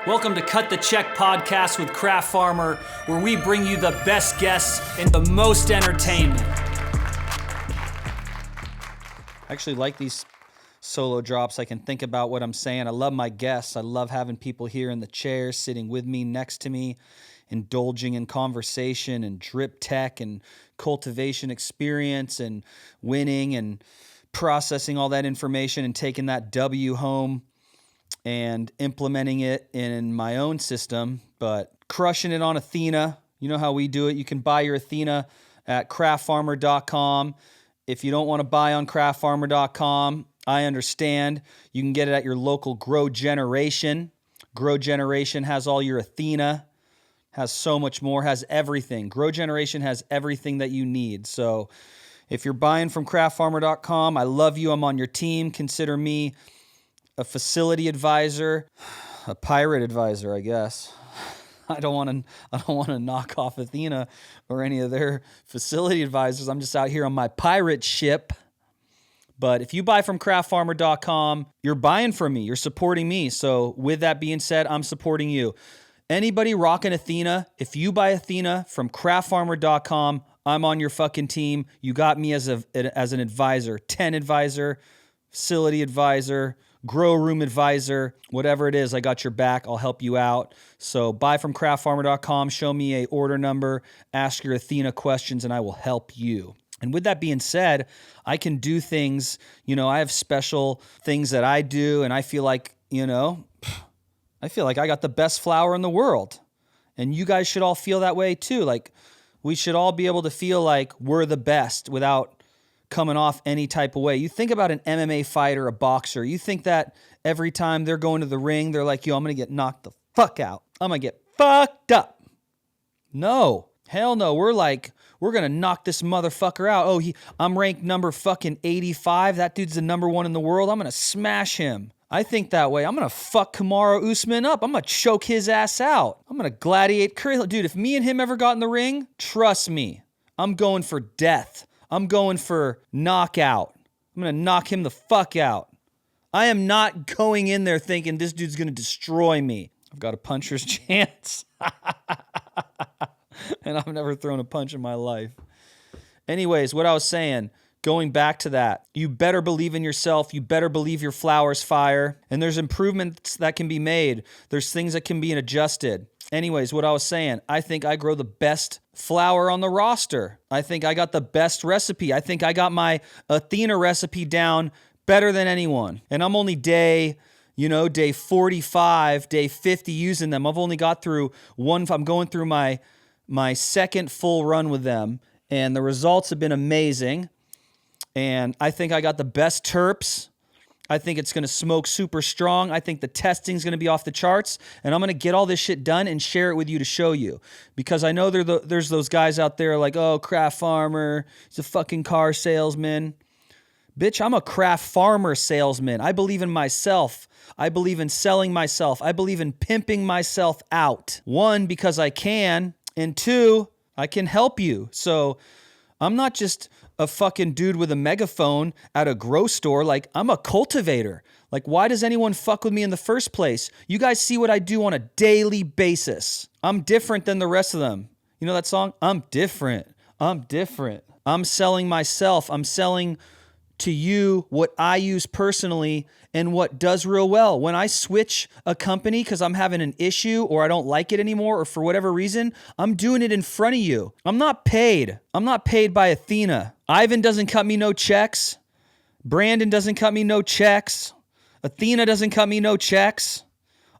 Welcome to Cut the Check podcast with Craft Farmer, where we bring you the best guests and the most entertainment. I actually like these solo drops. I can think about what I'm saying. I love my guests. I love having people here in the chairs, sitting with me, next to me, indulging in conversation and drip tech and cultivation experience and winning and processing all that information and taking that W home and implementing it in my own system, but crushing it on Athena. You know how we do it. You can buy your Athena at craftfarmer.com. If you don't want to buy on craftfarmer.com, I understand. You can get it at your local Grow Generation. Grow Generation has all your Athena, has so much more, has everything. Grow Generation has everything that you need. So if you're buying from craftfarmer.com, I love you. I'm on your team. Consider me a facility advisor, a pirate advisor, I guess. I don't want to knock off Athena or any of their facility advisors. I'm just out here on my pirate ship. But if you buy from craftfarmer.com, you're buying from me. You're supporting me. So with that being said, I'm supporting you. Anybody rocking Athena, if you buy Athena from craftfarmer.com, I'm on your fucking team. You got me as an advisor, 10 advisor, facility advisor, grow room advisor, whatever it is, I got your back. I'll help you out. So buy from craftfarmer.com, show me a order number, ask your Athena questions, and I will help you. And with that being said, I can do things, I have special things that I do, and I feel like, I got the best flower in the world. And you guys should all feel that way too. Like, we should all be able to feel like we're the best without coming off any type of way. You think about an MMA fighter, a boxer. You think that every time they're going to the ring, they're like, yo, I'm going to get knocked the fuck out. I'm going to get fucked up. No. Hell no. We're going to knock this motherfucker out. Oh, I'm ranked number fucking 85. That dude's the number one in the world. I'm going to smash him. I think that way. I'm going to fuck Kamaru Usman up. I'm going to choke his ass out. I'm going to gladiate Curry. Dude, if me and him ever got in the ring, trust me, I'm going for death. I'm going for knockout. I'm going to knock him the fuck out. I am not going in there thinking this dude's going to destroy me. I've got a puncher's chance. And I've never thrown a punch in my life. Anyways, what I was saying, going back to that, you better believe in yourself. You better believe your flower's fire. And there's improvements that can be made. There's things that can be adjusted. Anyways, what I was saying, I think I grow the best flower on the roster. I think I got the best recipe. I think I got my Athena recipe down better than anyone. And I'm only day 45, day 50 using them. I've only got through one. I'm going through my second full run with them, and the results have been amazing. And I think I got the best terps. I think it's going to smoke super strong. I think the testing's going to be off the charts, and I'm going to get all this shit done and share it with you to show you, because I know there's those guys out there like, oh, Craft Farmer, he's a fucking car salesman. Bitch, I'm a Craft Farmer salesman. I believe in myself. I believe in selling myself. I believe in pimping myself out. One, because I can, and two, I can help you. So I'm not just a fucking dude with a megaphone at a grow store. Like, I'm a cultivator. Like, why does anyone fuck with me in the first place? You guys see what I do on a daily basis. I'm different than the rest of them. You know that song? I'm different. I'm different. I'm selling myself. I'm selling to you what I use personally and what does real well. When I switch a company because I'm having an issue or I don't like it anymore or for whatever reason, I'm doing it in front of you. I'm not paid. I'm not paid by Athena. Ivan doesn't cut me no checks. Brandon doesn't cut me no checks. Athena doesn't cut me no checks.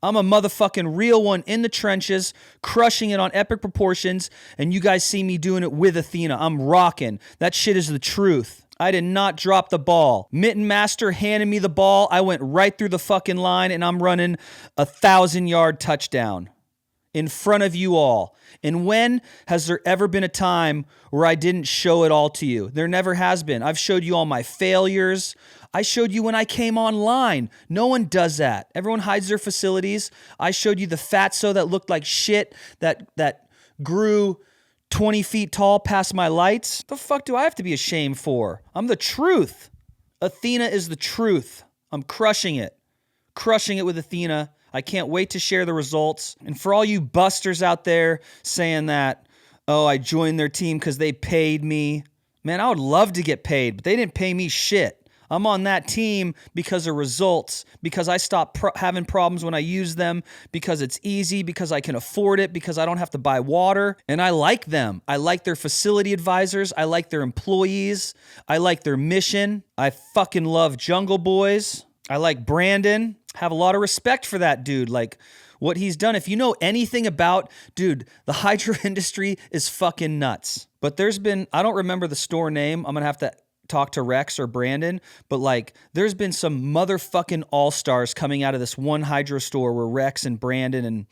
I'm a motherfucking real one in the trenches, crushing it on epic proportions, and you guys see me doing it with Athena. I'm rocking. That shit is the truth. I did not drop the ball. Mitten Master handed me the ball. I went right through the fucking line, and I'm running a 1,000-yard touchdown in front of you all. And when has there ever been a time where I didn't show it all to you? There never has been. I've showed you all my failures. I showed you when I came online. No one does that. Everyone hides their facilities. I showed you the fatso that looked like shit, that grew 20 feet tall past my lights. The fuck do I have to be ashamed for? I'm the truth. Athena is the truth. I'm crushing it. Crushing it with Athena. I can't wait to share the results. And for all you busters out there saying that, oh, I joined their team because they paid me. Man, I would love to get paid, but they didn't pay me shit. I'm on that team because of results, because I stopped having problems when I use them, because it's easy, because I can afford it, because I don't have to buy water. And I like them. I like their facility advisors. I like their employees. I like their mission. I fucking love Jungle Boys. I like Brandon. Have a lot of respect for that dude. Like, what he's done. If you know anything about, dude, the hydro industry is fucking nuts. But there's been, I don't remember the store name. I'm going to have to talk to Rex or Brandon, but like there's been some motherfucking all-stars coming out of this one hydro store where Rex and Brandon and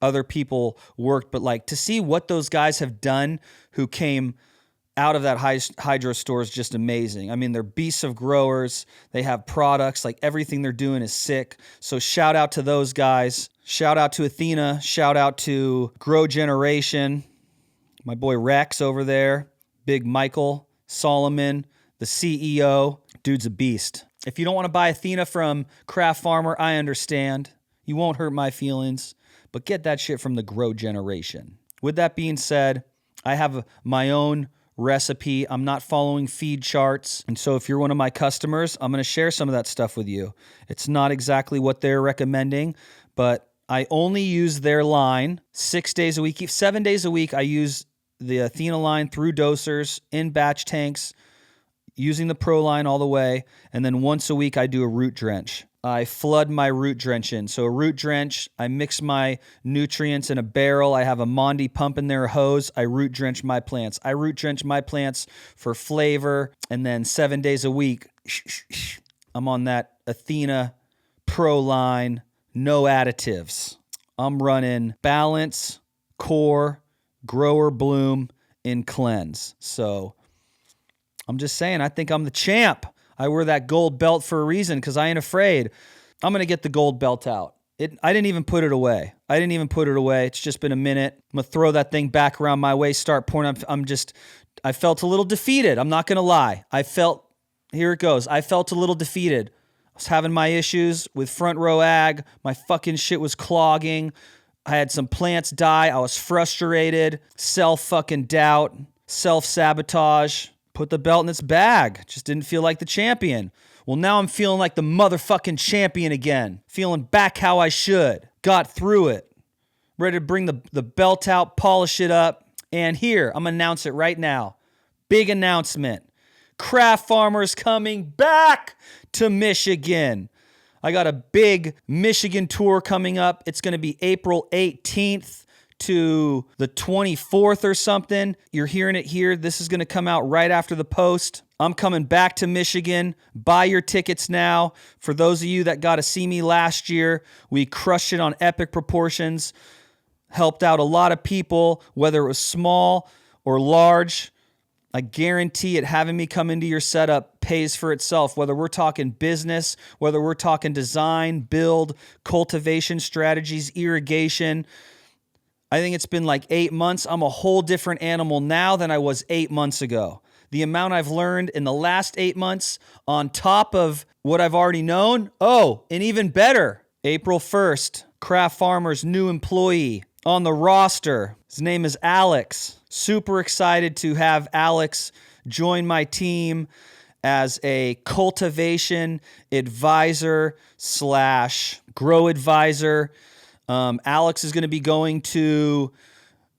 other people worked. But like to see what those guys have done who came out of that hydro store is just amazing. I mean, they're beasts of growers. They have products, like everything they're doing is sick. So shout out to those guys. Shout out to Athena. Shout out to Grow Generation. My boy Rex over there. Big Michael Solomon, the CEO. Dude's a beast. If you don't want to buy Athena from Craft Farmer, I understand. You won't hurt my feelings. But get that shit from the Grow Generation. With that being said, I have my own recipe. I'm not following feed charts. And so if you're one of my customers, I'm going to share some of that stuff with you. It's not exactly what they're recommending, but I only use their line 6 days a week. 7 days a week, I use the Athena line through dosers in batch tanks, using the Pro line all the way. And then once a week, I do a root drench. I flood my root drench in. So a root drench, I mix my nutrients in a barrel. I have a Mondi pump in there, a hose. I root drench my plants. I root drench my plants for flavor. And then 7 days a week, I'm on that Athena Pro line, no additives. I'm running Balance, Core, Grower Bloom, and Cleanse. So I'm just saying, I think I'm the champ. I wear that gold belt for a reason because I ain't afraid. I'm going to get the gold belt out. I didn't even put it away. It's just been a minute. I'm going to throw that thing back around my waist, start pouring. I felt a little defeated. I'm not going to lie. Here it goes. I felt a little defeated. I was having my issues with front row ag. My fucking shit was clogging. I had some plants die. I was frustrated. Self-fucking doubt. Self-sabotage. Put the belt in its bag. Just didn't feel like the champion. Well, now I'm feeling like the motherfucking champion again. Feeling back how I should. Got through it. Ready to bring the belt out, polish it up. And here, I'm going to announce it right now. Big announcement. Craft Farmer's coming back to Michigan. I got a big Michigan tour coming up. It's going to be April 18th. To the 24th or something. You're hearing it here. This is going to come out right after the post. I'm coming back to Michigan. Buy your tickets now. For those of you that got to see me last year, we crushed it on epic proportions. Helped out a lot of people, whether it was small or large. I guarantee it, having me come into your setup pays for itself, whether we're talking business, whether we're talking design, build, cultivation strategies, irrigation. I think it's been like 8 months. I'm a whole different animal now than I was 8 months ago. The amount I've learned in the last 8 months on top of what I've already known. Oh, and even better, April 1st, Craft Farmer's new employee on the roster. His name is Alex. Super excited to have Alex join my team as a cultivation advisor / grow advisor. Alex is going to be going to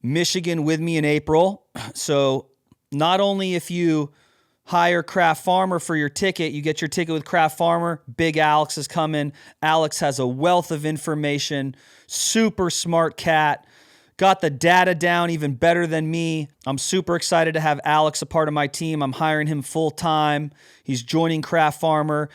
Michigan with me in April. So not only if you hire Craft Farmer for your ticket, you get your ticket with Craft Farmer, Big Alex is coming. Alex has a wealth of information, super smart cat, got the data down even better than me. I'm super excited to have Alex a part of my team. I'm hiring him full time. He's joining Craft Farmer.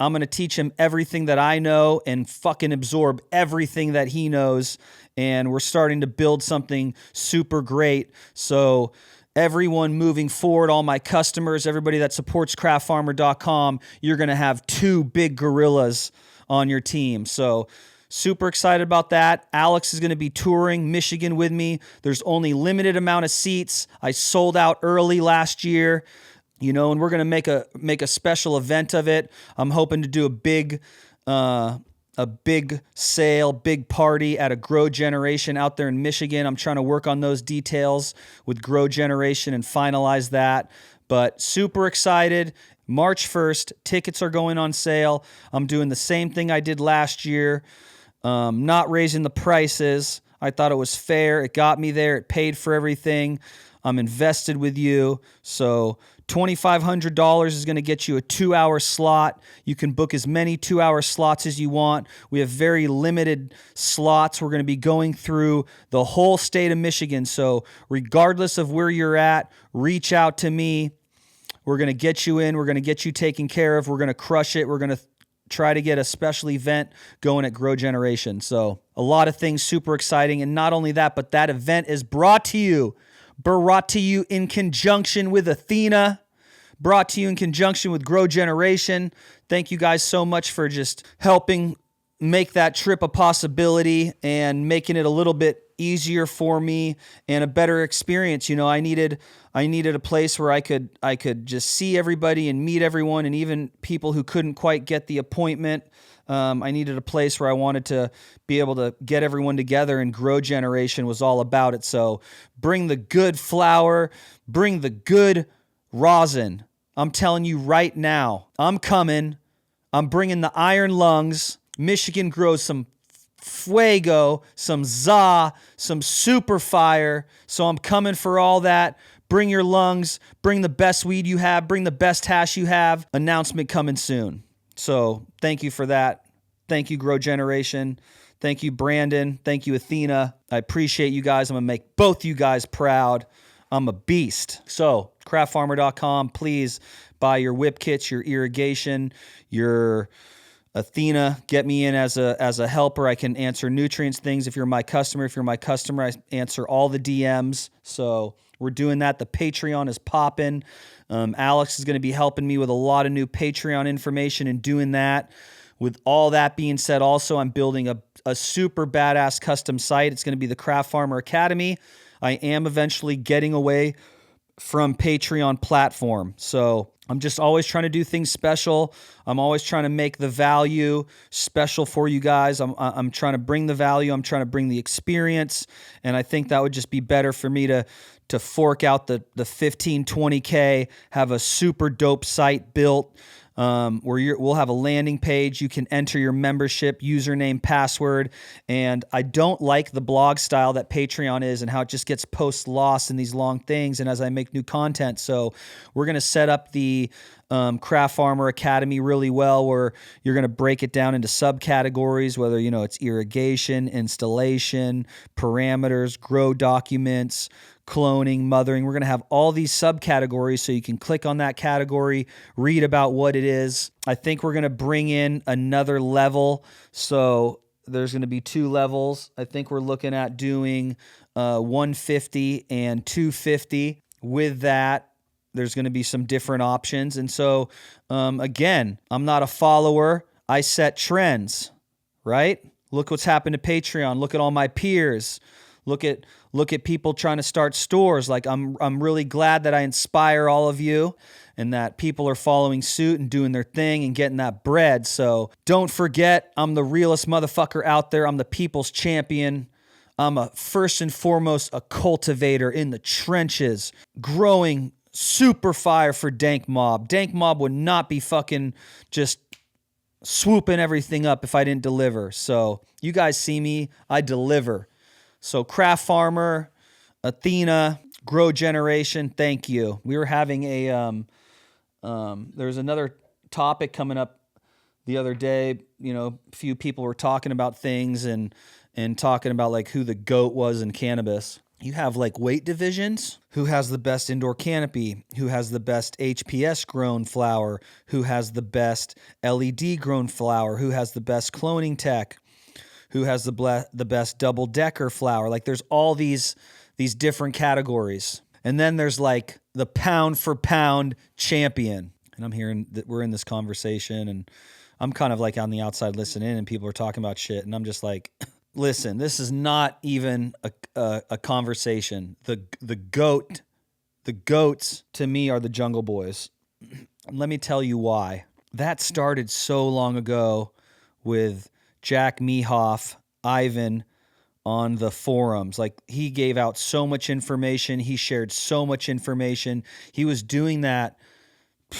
I'm going to teach him everything that I know and fucking absorb everything that he knows. And we're starting to build something super great. So everyone moving forward, all my customers, everybody that supports craftfarmer.com, you're going to have 2 big gorillas on your team. So super excited about that. Alex is going to be touring Michigan with me. There's only limited amount of seats. I sold out early last year. And we're going to make a special event of it. I'm hoping to do a big a big sale, big party at a Grow Generation out there in Michigan. I'm trying to work on those details with Grow Generation and finalize that. But super excited. March 1st, tickets are going on sale. I'm doing the same thing I did last year, not raising the prices. I thought it was fair. It got me there. It paid for everything. I'm invested with you. So $2,500 is going to get you a 2-hour slot. You can book as many 2-hour slots as you want. We have very limited slots. We're going to be going through the whole state of Michigan. So regardless of where you're at, reach out to me. We're going to get you in. We're going to get you taken care of. We're going to crush it. We're going to try to get a special event going at Grow Generation. So a lot of things super exciting. And not only that, but that event is brought to you in conjunction with Athena, brought to you in conjunction with Grow Generation. Thank you guys so much for just helping make that trip a possibility and making it a little bit easier for me and a better experience. You know, I needed a place where I could just see everybody and meet everyone, and even people who couldn't quite get the appointment. I needed a place where I wanted to be able to get everyone together, and Grow Generation was all about it. So bring the good flower, bring the good rosin. I'm telling you right now, I'm coming. I'm bringing the iron lungs. Michigan grows some Fuego, some Za, some Super Fire. So I'm coming for all that. Bring your lungs, bring the best weed you have, bring the best hash you have. Announcement coming soon. So thank you for that. Thank you, Grow Generation. Thank you, Brandon. Thank you, Athena. I appreciate you guys. I'm going to make both you guys proud. I'm a beast. So craftfarmer.com, please buy your whip kits, your irrigation, your Athena. Get me in as a helper. I can answer nutrients things. If you're my customer, I answer all the DMs. So we're doing that. The Patreon is popping. Alex is going to be helping me with a lot of new Patreon information and doing that. With all that being said, also, I'm building a super badass custom site. It's going to be the Craft Farmer Academy. I am eventually getting away from Patreon platform. So I'm just always trying to do things special. I'm always trying to make the value special for you guys. I'm trying to bring the value. I'm trying to bring the experience. And I think that would just be better for me to fork out the 15, 20K, have a super dope site built, where we'll have a landing page. You can enter your membership, username, password. And I don't like the blog style that Patreon is and how it just gets post lost in these long things and as I make new content. So we're going to set up the Craft Farmer Academy really well, where you're going to break it down into subcategories, whether, it's irrigation, installation, parameters, grow documents, cloning, mothering. We're going to have all these subcategories so you can click on that category, read about what it is. I think we're going to bring in another level. So there's going to be 2 levels. I think we're looking at doing 150 and 250. With that, there's going to be some different options. And so, again, I'm not a follower. I set trends, right? Look what's happened to Patreon. Look at all my peers. Look at people trying to start stores. Like I'm really glad that I inspire all of you and that people are following suit and doing their thing and getting that bread. So don't forget, I'm the realest motherfucker out there. I'm the people's champion. I'm first and foremost a cultivator in the trenches, growing super fire for Dank Mob. Dank Mob would not be fucking just swooping everything up if I didn't deliver. So you guys see me, I deliver. So Craft Farmer, Athena, Grow Generation, thank you. We were having there's another topic coming up the other day. A few people were talking about things and talking about like who the GOAT was in cannabis. You have like weight divisions. Who has the best indoor canopy? Who has the best HPS grown flower? Who has the best LED grown flower? Who has the best cloning tech? Who has the best double-decker flower? Like there's all these different categories. And then there's like the pound-for-pound champion. And I'm hearing that we're in this conversation, and I'm kind of like on the outside listening, and people are talking about shit, and I'm just like, listen, this is not even a conversation. The goats to me are the Jungle Boys. Let me tell you why. That started so long ago with Jack Mehoff, Ivan on the forums. Like, he gave out so much information. He shared so much information. He was doing that.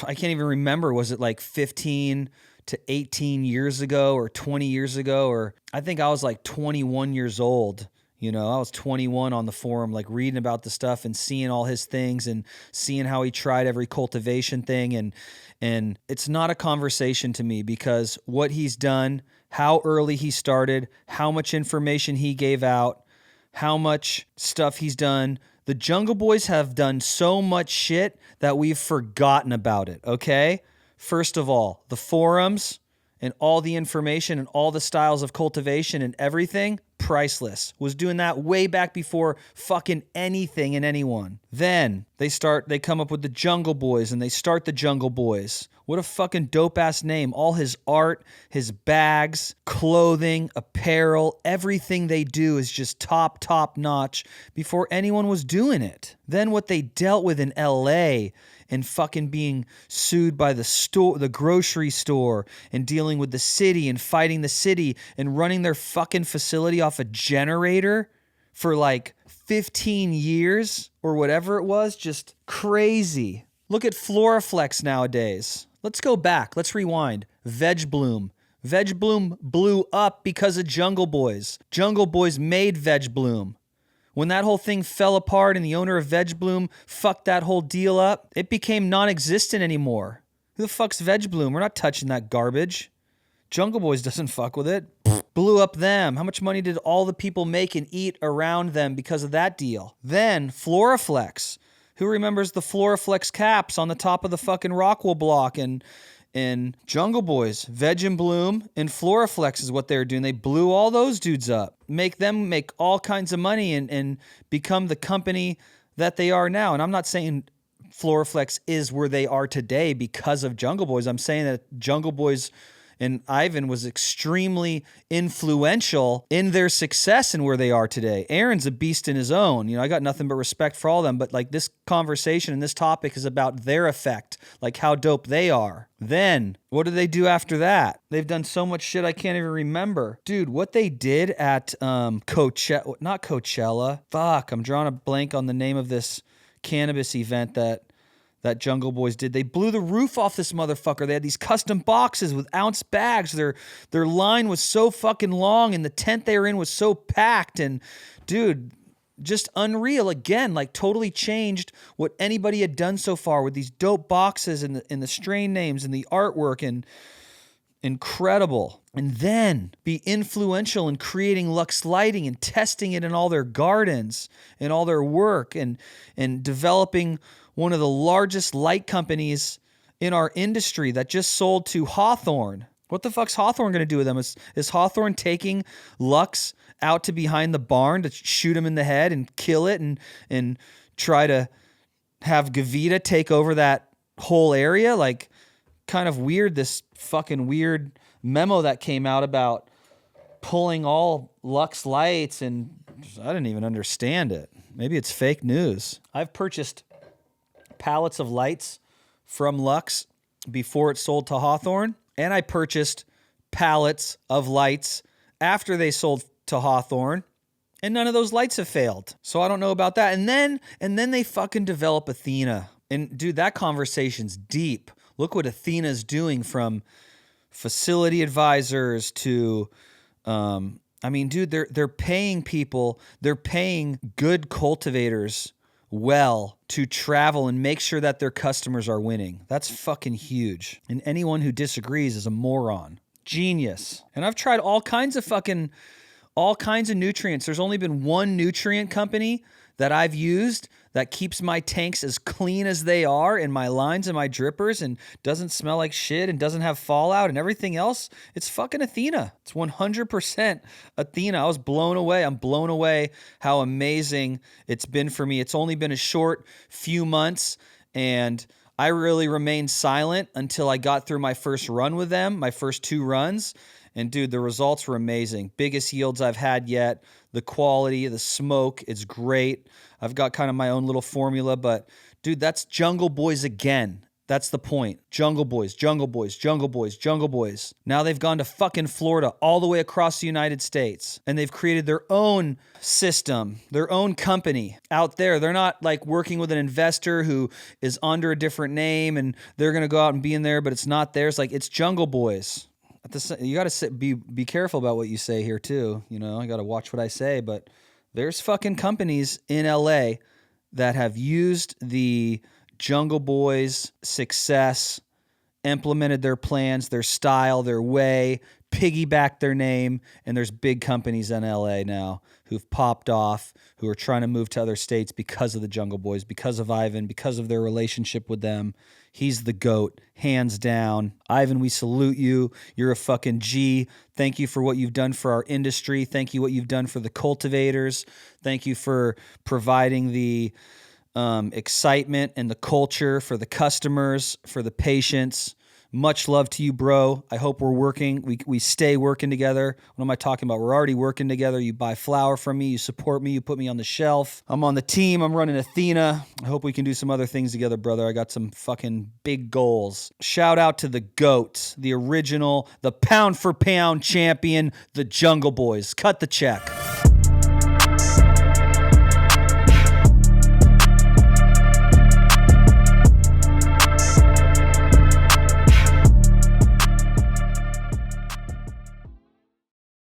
I can't even remember. Was it like 15 to 18 years ago or 20 years ago? Or I think I was like 21 years old. You know, I was 21 on the forum, like reading about the stuff and seeing all his things and seeing how he tried every cultivation thing. And it's not a conversation to me, because what he's done, how early he started, how much information he gave out, how much stuff he's done. The Jungle Boys have done so much shit that we've forgotten about it, okay? First of all, the forums and all the information and all the styles of cultivation and everything, priceless. Was doing that way back before fucking anything and anyone. Then they come up with the Jungle Boys, and they start the Jungle Boys. What a fucking dope-ass name. All his art, his bags, clothing, apparel, everything they do is just top notch before anyone was doing it. Then what they dealt with in LA and fucking being sued by the grocery store, and dealing with the city and fighting the city and running their fucking facility off a generator for like 15 years or whatever it was. Just crazy. Look at Floraflex nowadays. Let's go back. Let's rewind. Veg Bloom. Veg Bloom blew up because of Jungle Boys. Jungle Boys made Veg Bloom. When that whole thing fell apart and the owner of Veg Bloom fucked that whole deal up, it became non-existent anymore. Who the fuck's Veg Bloom? We're not touching that garbage. Jungle Boys doesn't fuck with it. Blew up them. How much money did all the people make and eat around them because of that deal? Then Floraflex. Who remembers the Floraflex caps on the top of the fucking Rockwell block and Jungle Boys? Veg and Bloom and Floraflex is what they were doing. They blew all those dudes up. Make them make all kinds of money and become the company that they are now. And I'm not saying Floraflex is where they are today because of Jungle Boys. I'm saying that Jungle Boys and Ivan was extremely influential in their success and where they are today. Aaron's a beast in his own. You know, I got nothing but respect for all of them, but like, this conversation and this topic is about their effect, like how dope they are. Then, what did they do after that? They've done so much shit I can't even remember. Dude, what they did at not Coachella. Fuck, I'm drawing a blank on the name of this cannabis event that Jungle Boys did. They blew the roof off this motherfucker. They had these custom boxes with ounce bags. Their line was so fucking long, and the tent they were in was so packed. And dude, just unreal. Again, like totally changed what anybody had done so far with these dope boxes and the strain names and the artwork, and incredible. And then be influential in creating Lux lighting and testing it in all their gardens and all their work, and developing one of the largest light companies in our industry that just sold to Hawthorne. What the fuck's Hawthorne going to do with them? Is Hawthorne taking Lux out to behind the barn to shoot him in the head and kill it and try to have Gavita take over that whole area? Like, kind of weird, this fucking weird memo that came out about pulling all Lux lights, and I didn't even understand it. Maybe it's fake news. I've purchased pallets of lights from Lux before it sold to Hawthorne, and I purchased pallets of lights after they sold to Hawthorne, and none of those lights have failed. So I don't know about that. And then they fucking develop Athena. And dude, that conversation's deep. Look what Athena's doing, from facility advisors to dude, they're paying people, they're paying good cultivators well to travel and make sure that their customers are winning. That's fucking huge. And anyone who disagrees is a moron. Genius. And I've tried all kinds of nutrients. There's only been one nutrient company that I've used that keeps my tanks as clean as they are, and my lines and my drippers, and doesn't smell like shit and doesn't have fallout and everything else. It's fucking Athena. It's 100% Athena. I was blown away. I'm blown away how amazing it's been for me. It's only been a short few months, and I really remained silent until I got through my first run with them, my first 2 runs. And dude, the results were amazing. Biggest yields I've had yet. The quality, the smoke, it's great. I've got kind of my own little formula, but dude, that's Jungle Boys again. That's the point. Jungle Boys, Jungle Boys, Jungle Boys, Jungle Boys. Now they've gone to fucking Florida, all the way across the United States, and they've created their own system, their own company out there. They're not like working with an investor who is under a different name and they're going to go out and be in there, but it's not theirs. Like, it's Jungle Boys. You got to be careful about what you say here too. You know, I got to watch what I say, but there's fucking companies in LA that have used the Jungle Boys' success, implemented their plans, their style, their way, piggybacked their name, and there's big companies in LA now who've popped off, who are trying to move to other states because of the Jungle Boys, because of Ivan, because of their relationship with them. He's the GOAT, hands down. Ivan, we salute you. You're a fucking G. Thank you for what you've done for our industry. Thank you what you've done for the cultivators. Thank you for providing the excitement and the culture for the customers, for the patients. Much love to you, bro. I hope we're working. We stay working together. What am I talking about? We're already working together. You buy flour from me. You support me. You put me on the shelf. I'm on the team. I'm running Athena. I hope we can do some other things together, brother. I got some fucking big goals. Shout out to the GOAT, the original, the pound for pound champion, the Jungle Boys. Cut the check.